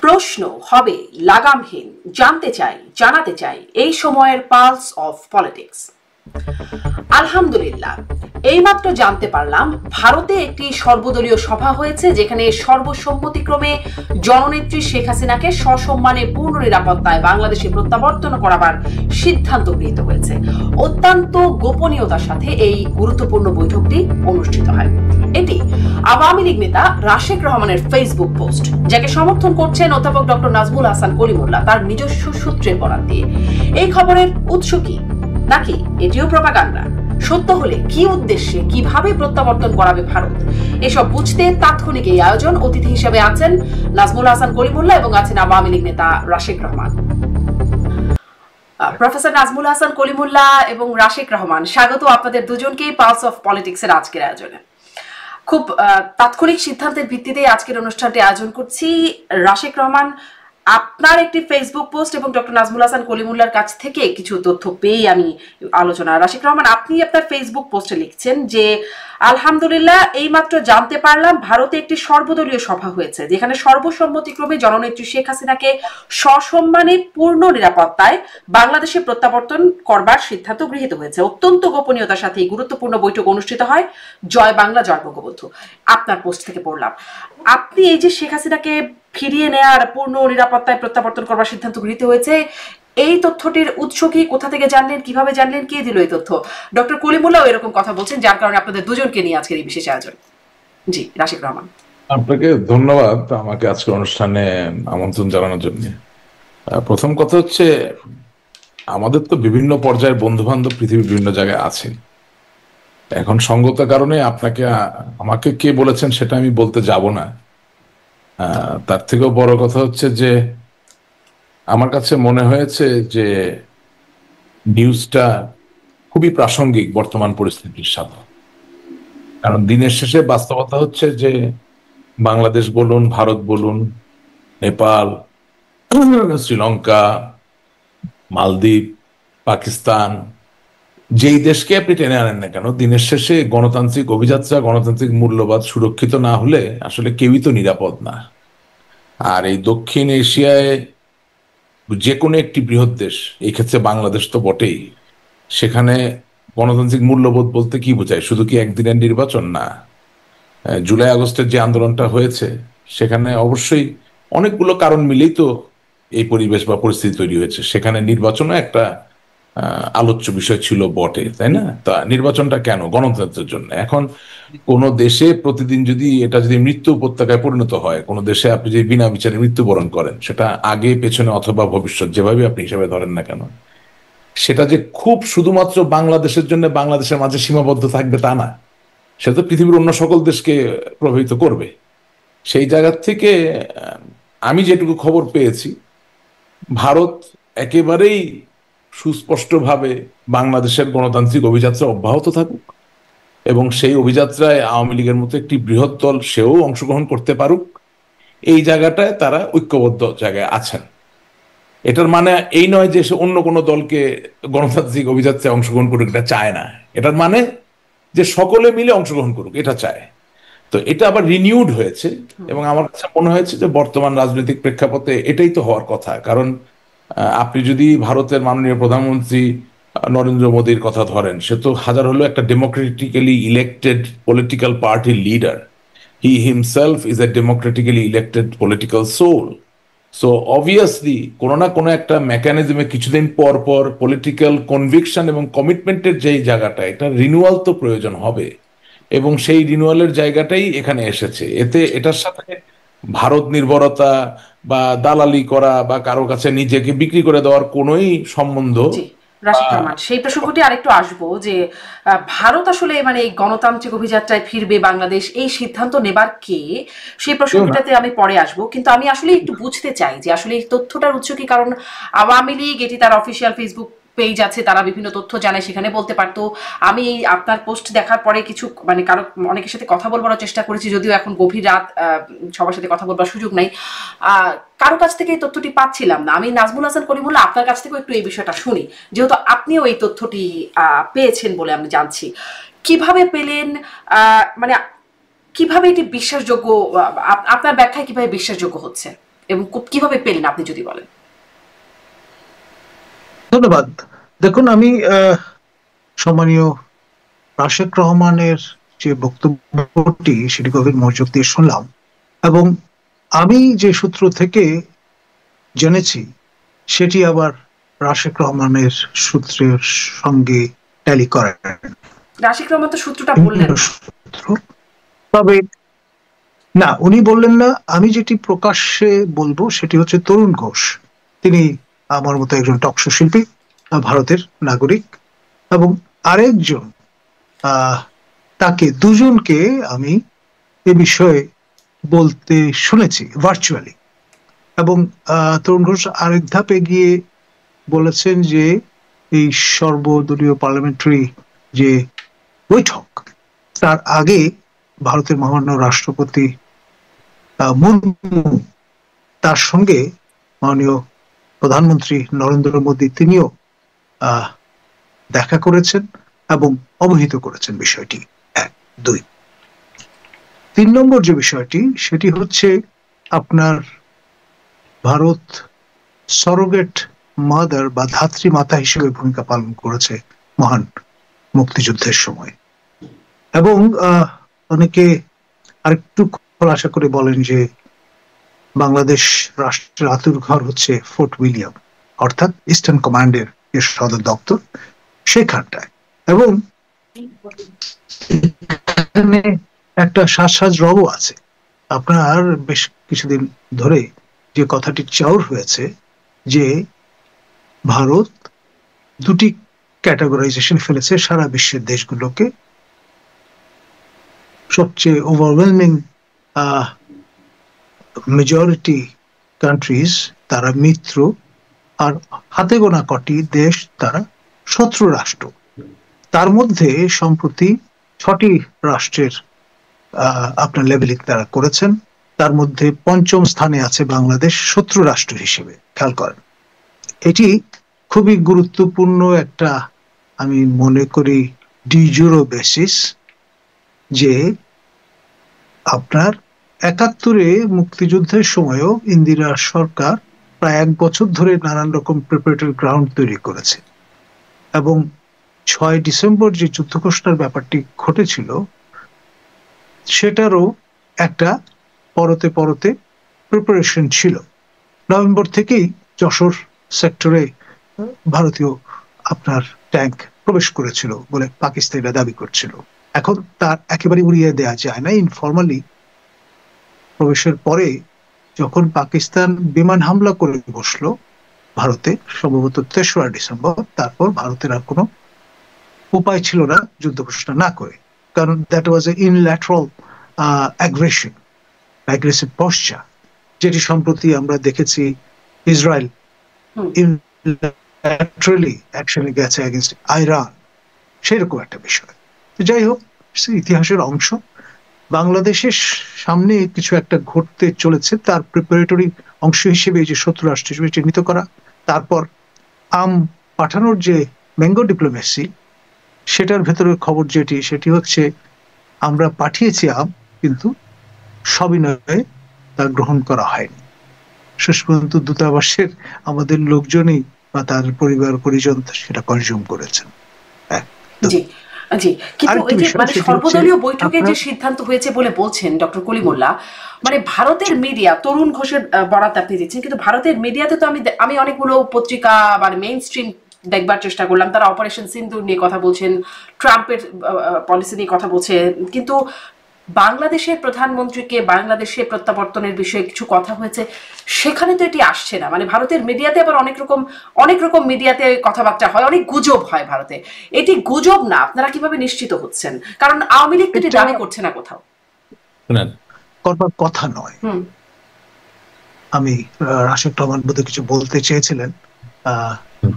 প্রশ্ন হবে লাগামহীন, জানতে চাই, জানাতে চাই এই সময়ের পালস অফ পলিটিক্স। আলহামদুলিল্লাহ, এইমাত্র জানতে পারলাম ভারতে একটি সর্বদলীয় সভা হয়েছে, যেখানে সর্বসম্মতিক্রমে জননেত্রী শেখ হাসিনাকে সসম্মানে পূর্ণ নিরাপত্তায় বাংলাদেশে প্রত্যাবর্তন করাবার সিদ্ধান্ত গৃহীত হয়েছে। অত্যন্ত গোপনীয়তার সাথে এই গুরুত্বপূর্ণ বৈঠকটি অনুষ্ঠিত হয়। এটি আওয়ামী লীগ নেতা রাশেক রহমানের ফেসবুক পোস্ট, যাকে সমর্থন করছেন অধ্যাপক ডক্টর নাজমুল হাসান কলিমুল্লাহ তার নিজস্ব সূত্রের বরাত দিয়ে। এই খবরের উৎস কি, নাকি এটিও প্রপাগান্ডা? সত্য হলে কি উদ্দেশ্যে, কিভাবে প্রত্যাবর্তন করাবে ভারত, এসব বুঝতে তাৎক্ষণিক এই আয়োজন। অতিথি হিসেবে আছেন নাজমুল হাসান কলিমুল্লাহ এবং আছেন আওয়ামী লীগ নেতা রাশেক রহমান। প্রফেসর নাজমুল হাসান কলিমুল্লাহ এবং রাশেক রহমান, স্বাগত আপনাদের দুজনকেই পালস অফ পলিটিক্স এর আজকের আয়োজনে। খুব তাৎক্ষণিক সিদ্ধান্তের ভিত্তিতে আজকের অনুষ্ঠানটি আয়োজন করছি। রাশেক রহমান, আপনার একটি ফেসবুক পোস্ট এবং ডক্টর নাজমুল হাসান কলিমুল্লাহর কাছ থেকে কিছু তথ্য পেয়ে আমি আলোচনা। রাশেক রহমান, আপনি আপনার ফেসবুক পোস্টে লিখছেন যে আলহামদুলিল্লাহ, এইমাত্র জানতে পারলাম ভারতে একটি সর্বদলীয় সভা হয়েছে, যেখানে সর্বসম্মতিক্রমে জননেত্রী শেখ হাসিনাকে সসম্মানে পূর্ণ নিরাপত্তায় বাংলাদেশে প্রত্যাবর্তন করবার সিদ্ধান্ত গৃহীত হয়েছে। অত্যন্ত গোপনীয়তার সাথে এই গুরুত্বপূর্ণ বৈঠক অনুষ্ঠিত হয়। জয় বাংলা, জয় বঙ্গবন্ধু। আপনার পোস্ট থেকে পড়লাম, আপনি এই যে শেখ হাসিনাকে ফিরিয়ে নেয়ার, পূর্ণ নিরাপত্তায় প্রত্যাবর্তন করবার সিদ্ধান্ত গৃহীত হয়েছে, এই তথ্যটির উৎস কি, কোথা থেকে জানলেন, কিভাবে জানলেন, কে দিল এই তথ্য? ডক্টর কলিমুল্লাহ এরকম কথা বলছেন, যার কারণে আপনাদের দুজনকে নিয়ে আজকের এই বিশেষ আয়োজন। জি, রাশেক রহমান। আপনাকে ধন্যবাদ আমাকে আজকের অনুষ্ঠানে আমন্ত্রণ জানানোর জন্য। প্রথম কথা হচ্ছে, আমাদের তো বিভিন্ন পর্যায়ের বন্ধু বান্ধব পৃথিবীর বিভিন্ন জায়গায় আছে। এখন সঙ্গতার কারণে আমাকে কে বলেছেন সেটা আমি বলতে যাব না। তার থেকেও বড় কথা হচ্ছে যে আমার কাছে মনে হয়েছে যে নিউজটা খুবই প্রাসঙ্গিক বর্তমান পরিস্থিতির সাথে। কারণ দিনের শেষে বাস্তবতা হচ্ছে যে বাংলাদেশ বলুন, ভারত বলুন, নেপাল, শ্রীলঙ্কা, মালদ্বীপ, পাকিস্তান, যেই দেশকে আপনি টেনে আনেন না কেন, দিনের শেষে গণতান্ত্রিক অভিযাত্রা, গণতান্ত্রিক মূল্যবোধ সুরক্ষিত না হলে আসলে কেউই তো নিরাপদ না। আর এই দক্ষিণ এশিয়ায় যে কোনো একটি বৃহৎ দেশ, এই ক্ষেত্রে বাংলাদেশ তো বটেই, সেখানে গণতান্ত্রিক মূল্যবোধ বলতে কি বোঝায়? শুধু কি একদিনের নির্বাচন? না। জুলাই আগস্টের যে আন্দোলনটা হয়েছে, সেখানে অবশ্যই অনেকগুলো কারণ মিলেই তো এই পরিবেশ বা পরিস্থিতি তৈরি হয়েছে। সেখানে নির্বাচনও একটা আলোচ্য বিষয় ছিল বটে, তাই না? তা নির্বাচনটা কেন? গণতন্ত্রের জন্য। এখন কোন দেশে প্রতিদিন যদি মৃত্যু উপত্যকায় পরিণত হয়, কোন দেশে আপনি যদি বিনা বিচারে মৃত্যুবরণ করেন, সেটা আগে পেছনে অথবা ভবিষ্যৎ, যেভাবে আপনি হিসাবে ধরেন না কেন, সেটা যে খুব শুধুমাত্র বাংলাদেশের জন্য, বাংলাদেশের মাঝে সীমাবদ্ধ থাকবে তা না, সেটা তো পৃথিবীর অন্য সকল দেশকে প্রভাবিত করবে। সেই জায়গা থেকে আমি যেটুকু খবর পেয়েছি, ভারত একেবারেই সুস্পষ্টভাবে বাংলাদেশের গণতান্ত্রিক অভিযাত্রা অব্যাহত থাকুক এবং সেই অভিযাত্রায় আওয়ামী লীগের মতো একটি বৃহৎ দল সেও অংশগ্রহণ করতে পারুক, এই জায়গাটায় তারা ঐক্যবদ্ধ জায়গায় আছেন। এটার মানে এই নয় যে সে অন্য কোনো দলকে গণতান্ত্রিক অভিযাত্রায় অংশগ্রহণ করুক, এটা চায় না। এটার মানে যে সকলে মিলে অংশগ্রহণ করুক, এটা চায়। তো এটা আবার রিনিউড হয়েছে এবং আমার কাছে মনে হয়েছে যে বর্তমান রাজনৈতিক প্রেক্ষাপটে এটাই তো হওয়ার কথা। কারণ আপনি যদি ভারতের মাননীয় প্রধানমন্ত্রী নরেন্দ্র মোদীর কথা ধরেন, সে তো হাজার হলো একটা democratically elected political party leader. He himself is a democratically elected political soul. So obviously কোনো না কোনো একটা মেকানিজমে কিছুদিন পর পর পলিটিক্যাল কনভিকশন এবং কমিটমেন্টের যেই জায়গাটা, এটা রিনিউয়াল তো প্রয়োজন হবে এবং সেই রিনিউয়ালের জায়গাটাই এখানে এসেছে। এটার সাথে ভারত নির্ভরতা বা দালালি করা বা কারো কাছে নিজেকে বিক্রি করে দেওয়ার কোনোই সম্বন্ধ। রাশিদ রহমান, সেই প্রসঙ্গটি আরেকটু আসবো যে ভারত আসলে মানে এই গণতান্ত্রিক অভিযাত্রায় ফিরবে বাংলাদেশ, এই সিদ্ধান্ত নেবার কে, সেই প্রসঙ্গটাতে আমি পরে আসবো। কিন্তু আমি আসলে একটু বুঝতে চাই যে আসলে এই তথ্যটার উৎস কি। কারণ আওয়ামী লীগ, এটি তার অফিসিয়াল ফেসবুক পেজ আছে, তারা বিভিন্ন তথ্য জানে, সেখানে বলতে পারতো। আমি আপনার পোস্ট দেখার পরে কিছু মানে অনেকের সাথে কথা বলবার চেষ্টা করেছি, যদিও এখন গভীর রাত, সবার সাথে কথা বলবার সুযোগ নাই, কারো কাছ থেকে এই তথ্যটি পাচ্ছিলাম না। আমি নাজমুল হাসান কলিমুল্লাহ, আপনার কাছ থেকেও একটু এই বিষয়টা শুনি, যেহেতু আপনিও এই তথ্যটি পেয়েছেন বলে আমি জানছি। কিভাবে পেলেন, মানে কিভাবে এটি বিশ্বাসযোগ্য, আপনার ব্যাখ্যায় কিভাবে বিশ্বাসযোগ্য হচ্ছে? এবং কিভাবে পেলেন আপনি যদি বলেন। ধন্যবাদ। দেখুন, আমি সম্মানীয় রাশেক রহমানের যে বক্তব্যটি সেটি গভীর মনোযোগ দিয়ে শুনলাম, এবং আমি যে সূত্র থেকে জেনেছি সেটি আবার রাশেক রহমানের সূত্রের সঙ্গে ট্যালি করে রাশিক রহমান তো সূত্রটা বললেন না। সূত্র, তবে না, উনি বললেন না। আমি যেটি প্রকাশ্যে বলবো সেটি হচ্ছে তরুণ ঘোষ। তিনি আমার মতো একজন টকশো শিল্পী, ভারতের নাগরিক, এবং আরেকজন তাকে, দুজনকে আমি এ বিষয়ে বলতে শুনেছি ভার্চুয়ালি। এবং তরুণ ঘোষ আরেক ধাপে গিয়ে বলেছেন যে এই সর্বদলীয় পার্লামেন্টারি যে বৈঠক, তার আগে ভারতের মহামান্য রাষ্ট্রপতি মুর্মু, তার সঙ্গে মাননীয় প্রধানমন্ত্রী নরেন্দ্র মোদী তিনিও দেখা করেছেন এবং অবহিত করেছেন বিষয়টি। 1, 2, 3 নম্বর যে বিষয়টি সেটি হচ্ছে আপনার ভারত সরোগেট মাদার বা ধাত্রী মাতা হিসেবে ভূমিকা পালন করেছে মহান মুক্তিযুদ্ধের সময়। এবং অনেকে আরেকটু খোলাসা করে বলেন যে বাংলাদেশ রাষ্ট্রের আতুরঘর হচ্ছে ফোর্ট উইলিয়াম, অর্থাৎ ইস্টার্ন কমান্ডের যে সদর দপ্তর সেখানটায়। এবং এখানে একটা সাজ রবও আছে। আপনার বেশ কিছুদিন ধরে যে কথাটি চাউর হয়েছে যে ভারত দুটি ক্যাটাগরাইজেশন ফেলেছে সারা বিশ্বের দেশগুলোকে। সবচেয়ে ওভারওয়েলমিং মেজরিটি কান্ট্রিজ তারা মিত্র, আর হাতে গোনা কটি দেশ তারা শত্রু রাষ্ট্র। তার মধ্যে সম্প্রতি 6টি রাষ্ট্রের আপনার লেবেলিং তারা করেছেন। তার মধ্যে 5ম স্থানে আছে বাংলাদেশ শত্রু রাষ্ট্র হিসেবে। খেয়াল করেন, এটি খুবই গুরুত্বপূর্ণ একটা, আমি মনে করি, ডিজুরো বেসিস, যে আপনার 71-এ মুক্তিযুদ্ধের সময়ও ইন্দিরা সরকার প্রায় 1 বছর ধরে নানান রকম প্রিপারেটরি গ্রাউন্ড তৈরি করেছে, এবং 6 ডিসেম্বর যে যুদ্ধ ঘোষণার ব্যাপারটি ঘটেছিল সেটারও একটা পরতে পরতে প্রিপারেশন ছিল। নভেম্বর থেকেই যশোর সেক্টরে ভারতীয় আপনার ট্যাঙ্ক প্রবেশ করেছিল বলে পাকিস্তানিরা দাবি করছিল। এখন তার একেবারে উড়িয়ে দেওয়া যায় না। ইনফরমালি প্রবেশের পরে যখন পাকিস্তান বিমান হামলা করে বসলো ভারতে, সম্ভবত 3রা ডিসেম্বর, তারপর ভারতের আর কোনো উপায় ছিল না যুদ্ধ ঘোষণা না করে, কারণ that was A unilateral aggression, aggressive posture, যেটি সম্প্রতি আমরা দেখেছি ইসরায়েল ইউনিল্যাটারালি অ্যাকশনে গেছে এগেইনস্ট আইরান, সেরকম একটা বিষয়। যাই হোক, ইতিহাসের অংশ। বাংলাদেশের সামনে কিছু একটা ঘটতে চলেছে, তার প্রিপারেটরি অংশ হিসেবে যে শত্রু রাষ্ট্র হিসেবে চিহ্নিত করা, তারপর পাঠানোর যে ম্যাঙ্গো ডিপ্লোমেসি, সেটার ভেতরের খবর সেটি হচ্ছে আমরা পাঠিয়েছি কিন্তু সবিনয়ে তা গ্রহণ করা হয়নি। শেষ পর্যন্ত দূতাবাসের আমাদের লোকজনই বা তার পরিবার পরিজন সেটা কনজিউম করেছেন। জি জি, কিন্তু এই যে মানে সর্বদলীয় বৈঠকে যে সিদ্ধান্ত হয়েছে বলে বলছেন ডক্টর কলিমুল্লাহ, মানে ভারতের মিডিয়া, তরুণ ঘোষের বরাত আপনি দিচ্ছেন, কিন্তু ভারতের মিডিয়াতে তো আমি অনেকগুলো পত্রিকা মানে মেইন স্ট্রিম দেখবার চেষ্টা করলাম, তারা অপারেশন সিন্দুর নিয়ে কথা বলছেন, ট্রাম্পের পলিসি নিয়ে কথা বলছেন, কিন্তু বাংলাদেশের প্রধানমন্ত্রীকে বাংলাদেশে প্রত্যাবর্তনের বিষয়ে কিছু কথা হয়েছে, সেখানে তো এটি আসছে না। মানে ভারতের মিডিয়াতে আবার অনেক রকম মিডিয়াতে কথাবার্তা হয়, অনেক গুজব হয় ভারতে। এটি গুজব না, আপনারা কিভাবে নিশ্চিত হচ্ছেন? কারণ আওয়ামী লীগ এটি দাবি করছে না কোথাও। করবার কথা নয়। আমি রাশেক রহমান বোধ কিছু বলতে চেয়েছিলেন,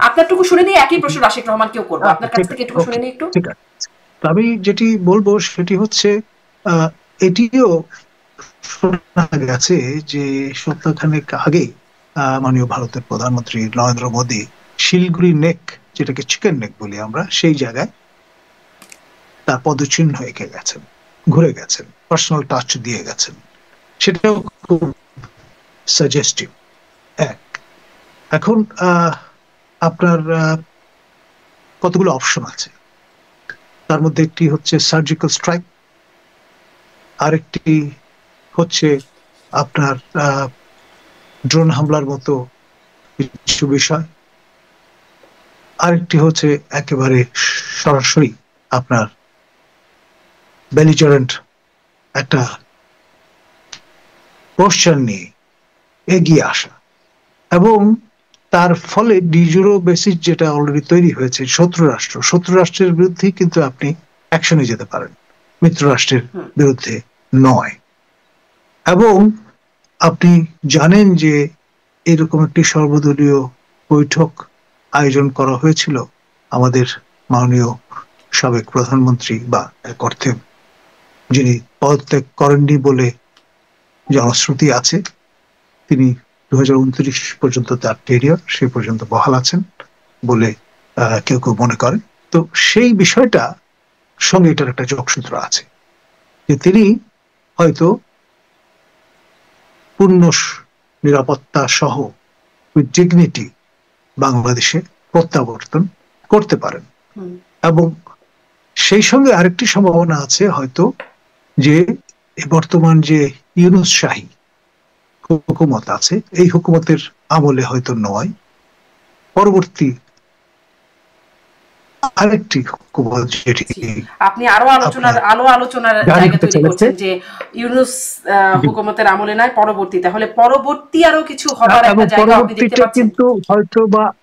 আপনারটুকু শুনে নিয়ে একই প্রশ্ন রাশেক রহমানকেও করবো, আপনার কাছ থেকে একটু শুনে নিই একটু। ঠিক আছে, আমি যেটি বলবো সেটি হচ্ছে এটিও শোনা গেছে যে সপ্তাহখানেক আগে মাননীয় ভারতের প্রধানমন্ত্রী নরেন্দ্র মোদী শিলগুড়ি নেক, যেটাকে চিকেন নেক বলি আমরা, সেই জায়গায় তার পদচিহ্ন এঁকে গেছেন, ঘুরে গেছেন, পার্সোনাল টাচ দিয়ে গেছেন। সেটাও খুব সাজেস্টিভ। এক, এখন আপনার কতগুলো অপশন আছে, তার মধ্যে একটি হচ্ছে সার্জিক্যাল স্ট্রাইক, আরেকটি হচ্ছে আপনার ড্রোন হামলার মতো কিছু বিষয়, আরেকটি হচ্ছে একেবারে সরাসরি আপনার বেলিজারেন্ট একটা পোস্টার নিয়ে এগিয়ে আসা, এবং তার ফলে ডিজুরো বেসিস যেটা অলরেডি তৈরি হয়েছে, শত্রু রাষ্ট্রের বিরুদ্ধে কিন্তু আপনি অ্যাকশনে যেতে পারেন, মিত্র রাষ্ট্রের বিরুদ্ধে নয়। এবং আপনি জানেন যে এরকম একটি সর্বদলীয় বৈঠক আয়োজন করা হয়েছিল আমাদের মাননীয় সাবেক প্রধানমন্ত্রী, বা এক অর্থে যিনি পদত্যাগ করেননি বলে জনশ্রুতি আছে, তিনি 2029 পর্যন্ত তার ক্যারিয়ার সে পর্যন্ত বহাল আছেন বলে কেউ কেউ মনে করে। তো সেই বিষয়টা সঙ্গে এটার একটা যোগসূত্র আছে যে তিনি হয়তো পূর্ণ নিরাপত্তা সহ উইথ ডিগনিটি বাংলাদেশে প্রত্যাবর্তন করতে পারেন। এবং সেই সঙ্গে আরেকটি সম্ভাবনা আছে হয়তো যে বর্তমান যে ইউনূস শাহী হুকুমত আছে, এই হুকুমতের আমলে হয়তো নয়, পরবর্তী আরেকটি হুকুমত যেটি আপনি আরো আলোচনার জায়গা তৈরি করছেন যে ইউনূস হুকুমতের আমলে নয়, পরবর্তী আরো কিছু হবার একটা জায়গা আপনি দেখতে পাচ্ছেন, কিন্তু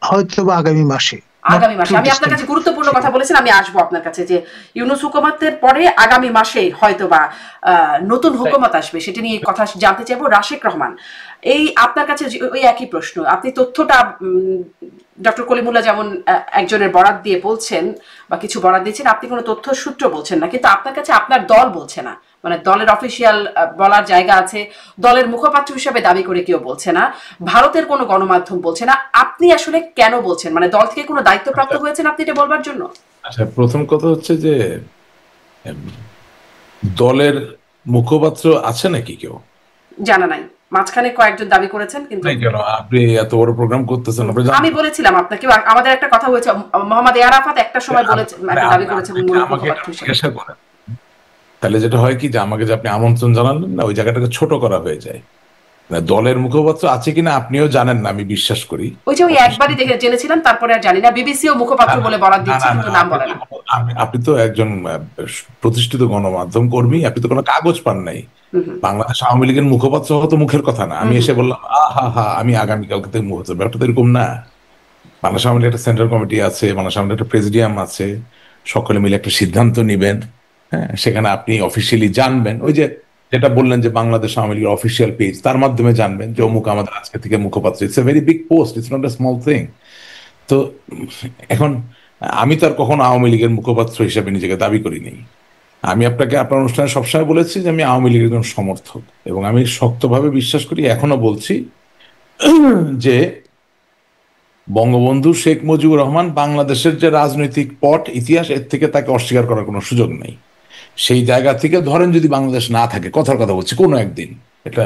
হয়তো বা আগামী মাসে। আমি আপনার কাছে গুরুত্বপূর্ণ কথা বলেছেন, আমি আসবো আপনার কাছে যে ইউনূস হুকুমতের পরে আগামী মাসে হয়তো বা নতুন হুকুমত আসবে, সেটা নিয়ে কথা জানতে চাইবো। রাশেক রহমান, এই আপনার কাছে ওই একই প্রশ্ন, আপনি তথ্যটা ডক্টর কলিমুল্লাহ যেমন একজনের বরাত দিয়ে বলছেন বা কিছু বরাত দিয়েছেন, আপনি কোনো তথ্য সূত্র বলছেন না, কিন্তু আপনার কাছে আপনার দল বলছে না, মানে দলের অফিসিয়াল বলার জায়গা আছে, দলের মুখপাত্র হিসেবে দাবি করে কেউ বলছে না, ভারতের কোনো গণমাধ্যম বলছে না, আপনি আসলে কেন বলছেন? মানে দল থেকে কোনো দায়িত্বপ্রাপ্ত হয়েছেন আপনি এটা বলবার জন্য? আচ্ছা, প্রথম কথা হচ্ছে যে দলের মুখপাত্র আছে নাকি কেউ? জানা নাই, মাঝখানে কয়েকজন দাবি করেছেন, কিন্তু আপনি এত বড় প্রোগ্রাম করতেছেন। আমি বলেছিলাম আপনাকে, আমাদের একটা কথা হয়েছে, মোহাম্মদ আরাফাত একটা সময় বলেছেন, দাবি করেছেন মুখপাত্র হিসেবে। তাহলে যেটা হয় কি যে আমাকে যে আপনি আমন্ত্রণ জানালেন না, ওই জায়গাটাকে ছোট করা হয়ে যায়। দলের মুখপাত্র আছে কিনা আপনিও জানেন না, আমি বিশ্বাস করি। ওই যে ওই একবারই দেখে জেনেছিলাম, তারপরে আর জানি না। বিবিসিও মুখপাত্র বলে বরাত দিচ্ছে, কিন্তু নাম বলে না। আপনি তো একজন প্রতিষ্ঠিত গণমাধ্যম কর্মী, আপনি তো কোনো কাগজ পান নাই। বাংলাদেশ আওয়ামী লীগের মুখপাত্র হতো মুখের কথা না, আমি এসে বললাম আমি আগামীকালকে থেকে মুখপাত্র, ব্যাপারটা তো এরকম না। বাংলাদেশ আওয়ামী লীগের একটা সেন্ট্রাল কমিটি আছে, বাংলাদেশ আওয়ামী লীগের একটা প্রেসিডিয়াম আছে, সকলে মিলে একটা সিদ্ধান্ত নিবেন, হ্যাঁ, সেখানে আপনি অফিসিয়ালি জানবেন। ওই যে যেটা বললেন যে বাংলাদেশ আওয়ামী লীগের অফিসিয়াল পেজ, তার মাধ্যমে জানবেন যে অমুক আমাদের আজকে থেকে মুখপাত্র। It's a very big post, it's not a small thing. তো এখন আমি তো আর কখনো আওয়ামী লীগের মুখপাত্র হিসেবে নিজেকে দাবি করিনি। আমি আপনাকে আপনার অনুষ্ঠানে সবসময় বলেছি যে আমি আওয়ামী লীগের একজন সমর্থক, এবং আমি শক্তভাবে বিশ্বাস করি, এখনো বলছি, যে বঙ্গবন্ধু শেখ মুজিবুর রহমান বাংলাদেশের যে রাজনৈতিক পট ইতিহাস, এর থেকে তাকে অস্বীকার করার কোনো সুযোগ নেই। সেই জায়গা থেকে ধরেন যদি বাংলাদেশ না থাকে, কথার কথা বলছি, কোনো একদিন এটা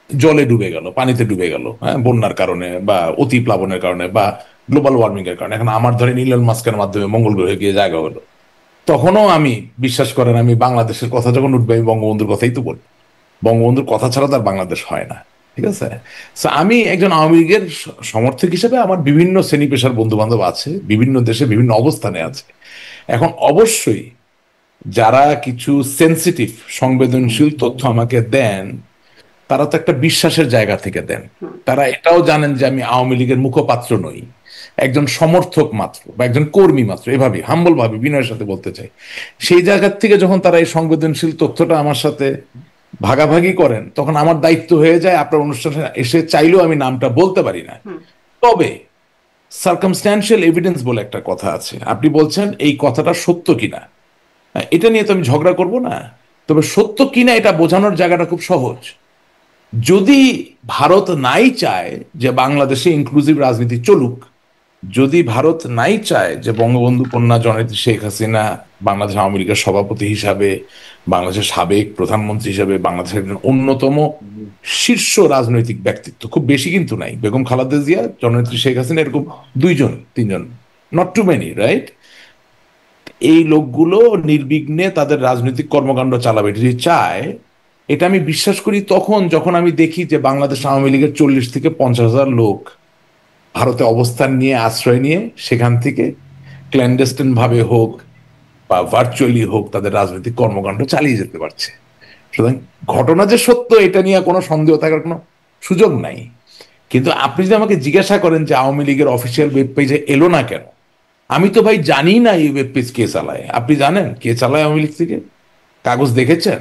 জলে ডুবে গেল, পানিতে ডুবে গেল, হ্যাঁ, বন্যার কারণে বা অতি প্লাবনের কারণে বা গ্লোবাল ওয়ার্মিং এর কারণে, এখন আমার ধরেন ইলন মাস্কের মাধ্যমে মঙ্গল গ্রহে গিয়ে জায়গা হলো, তখনও আমি বিশ্বাস করেন, আমি বাংলাদেশের কথা যখন উঠবে আমি বঙ্গবন্ধুর কথাই তো বলবো। বঙ্গবন্ধুর কথা ছাড়া তার বাংলাদেশ হয় না, ঠিক আছে? আমি একজন আওয়ামী লীগের সমর্থক হিসেবে আমার বিভিন্ন শ্রেণী পেশার বন্ধু বান্ধব আছে, বিভিন্ন দেশে বিভিন্ন অবস্থানে আছে। এখন অবশ্যই যারা কিছু সেন্সিটিভ সংবেদনশীল তথ্য আমাকে দেন, তারা তো একটা বিশ্বাসের জায়গা থেকে দেন। তারা এটাও জানেন যে আমি আওয়ামী লীগের মুখপাত্র নই, একজন সমর্থক মাত্র বা একজন কর্মী মাত্র, এভাবে হাম্বল ভাবে বিনয়ের সাথে বলতে চাই। সেই জায়গার থেকে যখন তারা এই সংবেদনশীল তথ্যটা আমার সাথে ভাগাভাগি করেন, তখন আমার দায়িত্ব হয়ে যায় আপনার অনুষ্ঠানে এসে চাইলেও আমি নামটা বলতে পারি না। তবে সার্কামস্ট্যান্সিয়াল এভিডেন্স বলে একটা কথা আছে, আপনি বলছেন এই কথাটা সত্য কিনা, এটা নিয়ে তো আমি ঝগড়া করব না, তবে সত্য কিনা এটা বোঝানোর জায়গাটা খুব সহজ। যদি ভারত নাই চায় যে বাংলাদেশে ইনক্লুসিভ রাজনীতি চলুক, যদি ভারত নাই চায় যে বঙ্গবন্ধু কন্যা জননেত্রী শেখ হাসিনা বাংলাদেশ আওয়ামী লীগের সভাপতি হিসাবে বাংলাদেশের সাবেক প্রধানমন্ত্রী হিসেবে বাংলাদেশের একজন অন্যতম শীর্ষ রাজনৈতিক ব্যক্তিত্ব, খুব বেশি কিন্তু নাই, বেগম খালেদা জিয়া, জননেত্রী শেখ হাসিনা, এরকম 2জন 3জন, নট টু মেনি, রাইট? এই লোকগুলো নির্বিঘ্নে তাদের রাজনৈতিক কর্মকাণ্ড চালাবে যদি চায়, এটা আমি বিশ্বাস করি তখন যখন আমি দেখি যে বাংলাদেশ আওয়ামী লীগের 40 থেকে 50,000 লোক ভারতে অবস্থান নিয়ে, আশ্রয় নিয়ে, সেখান থেকে ক্ল্যান্ডেস্টিন ভাবে হোক বা ভার্চুয়ালি হোক তাদের রাজনৈতিক কর্মকাণ্ড চালিয়ে যেতে পারছে। সুতরাং ঘটনা যে সত্য এটা নিয়ে কোনো সন্দেহ থাকার কোনো সুযোগ নাই। কিন্তু আপনি যদি আমাকে জিজ্ঞাসা করেন যে আওয়ামী লীগের অফিসিয়াল ওয়েব পেজে এলো না কেন, আমি তো ভাই জানি না এই ওয়েব পেজ কে চালায়। আপনি জানেন কে চালায় আওয়ামী লীগ থেকে? কাগজ দেখেছেন?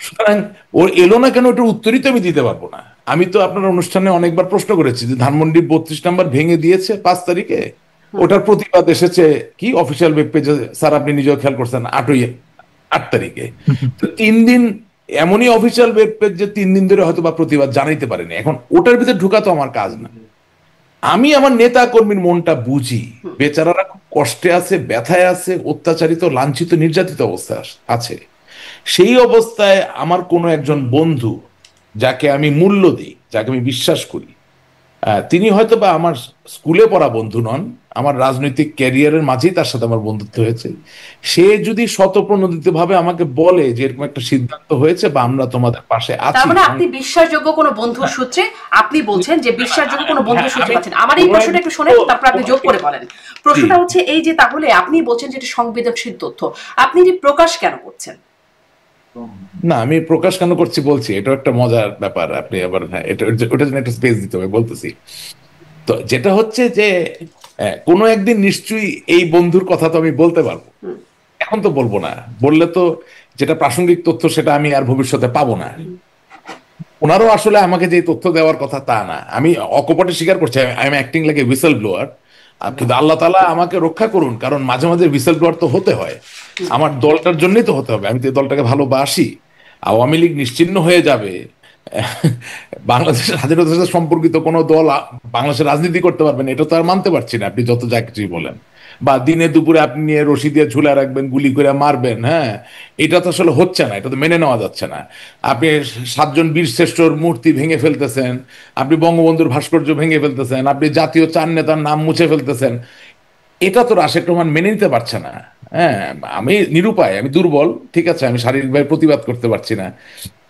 সুতরাং ওর এলো না কেন ওটার উত্তরই তো আমি দিতে পারবো না। আমি তো আপনার অনুষ্ঠানে অনেকবার প্রশ্ন করেছি যে ধানমন্ডি 32 নম্বর ভেঙে দিয়েছে 5 তারিখে, ওটার প্রতিবাদ এসেছে কি অফিসিয়াল ওয়েব পেজে, স্যার আপনি নিজেও খেয়াল করছেন, 8 তারিখে। তো 3 দিন এমনই অফিসিয়াল ওয়েব পেজ যে 3 দিন ধরে হয়তো বা প্রতিবাদ জানাইতে পারেনি। এখন ওটার ভিতরে ঢুকা তো আমার কাজ না। আমি আমার নেতা কর্মীর মনটা বুঝি, বেচারারা খুব কষ্টে আছে, ব্যথায় আছে, অত্যাচারিত, লাঞ্ছিত, নির্যাতিত অবস্থায় আছে। সেই অবস্থায় আমার কোনো একজন বন্ধু যাকে আমি মূল্য দিই, যাকে আমি বিশ্বাস করি, তিনি হয়তো বা আমার স্কুলে পড়া বন্ধু নন, আমার রাজনৈতিক ক্যারিয়ারের মাঝেই তার সাথে আমার বন্ধুত্ব হয়েছে, সে যদি স্বতঃপ্রণোদিত ভাবে আমাকে বলে যে এরকম একটা সিদ্ধান্ত হয়েছে বা আমরা তোমাদের পাশে আছি, তার মানে আপনি বিশ্বাসযোগ্য কোনো বন্ধুর সূত্রে, আপনি বলছেন যে বিশ্বাসযোগ্য কোনো বন্ধুর সূত্রে পাচ্ছেন। আমার এই প্রশ্নটা একটু শুনে তারপর আপনি যোগ করে বলেন। প্রশ্নটা হচ্ছে এই যে তাহলে আপনি বলছেন যে এটা সংবেদনশীল তথ্য, আপনি এটি প্রকাশ কেন করছেন? না, আমি প্রকাশ কেন করছি বলছি, এটা একটা মজার ব্যাপার। আপনি আবার এটা ওটার জন্য একটা স্পেস দিতে হবে, বলতেছি। তো যেটা হচ্ছে যে কোনো একদিন নিশ্চয়ই এই বন্ধুর কথা তো আমি বলতে পারবো, এখন তো বলবো না। বললে তো যেটা প্রাসঙ্গিক তথ্য সেটা আমি আর ভবিষ্যতে পাবো না। ওনারও আসলে আমাকে যে তথ্য দেওয়ার কথা তা না, আমি অকপটে স্বীকার করছি I am acting like a whistle blower. কিন্তু আল্লাহ তাআলা আমাকে রক্ষা করুন, কারণ মাঝে মাঝে হুইসেল ব্লোয়ার তো হতে হয়, আমার দলটার জন্যই তো হতে হবে। আমি তো এই দলটাকে ভালোবাসি। আওয়ামী লীগ নিশ্চিহ্ন হয়ে যাবে, বাংলাদেশের স্বাধীনতার সাথে সম্পর্কিত কোনো দল বাংলাদেশের রাজনীতি করতে পারবে না, এটা তো আর মানতে পারছি না। আপনি যত যা কিছুই বলেন, বা দিনে দুপুরে আপনি নিয়ে রশি দিয়ে ঝুলে রাখবেন, গুলি করে মারবেন, হ্যাঁ, এটা তো আসলে হচ্ছে না, এটা তো মেনে নেওয়া যাচ্ছে না। আপনি 7 জন বীর শ্রেষ্ঠর মূর্তি ভেঙে ফেলতেছেন, আপনি বঙ্গবন্ধুর ভাস্কর্য ভেঙে ফেলতেছেন, আপনি জাতীয় 4 নেতার নাম মুছে ফেলতেছেন, এটা তো রাশেদ রহমান মেনে নিতে পারছে না। হ্যাঁ, আমি নিরুপায়, আমি দুর্বল, ঠিক আছে, আমি শারীরিকভাবে প্রতিবাদ করতে পারছি না,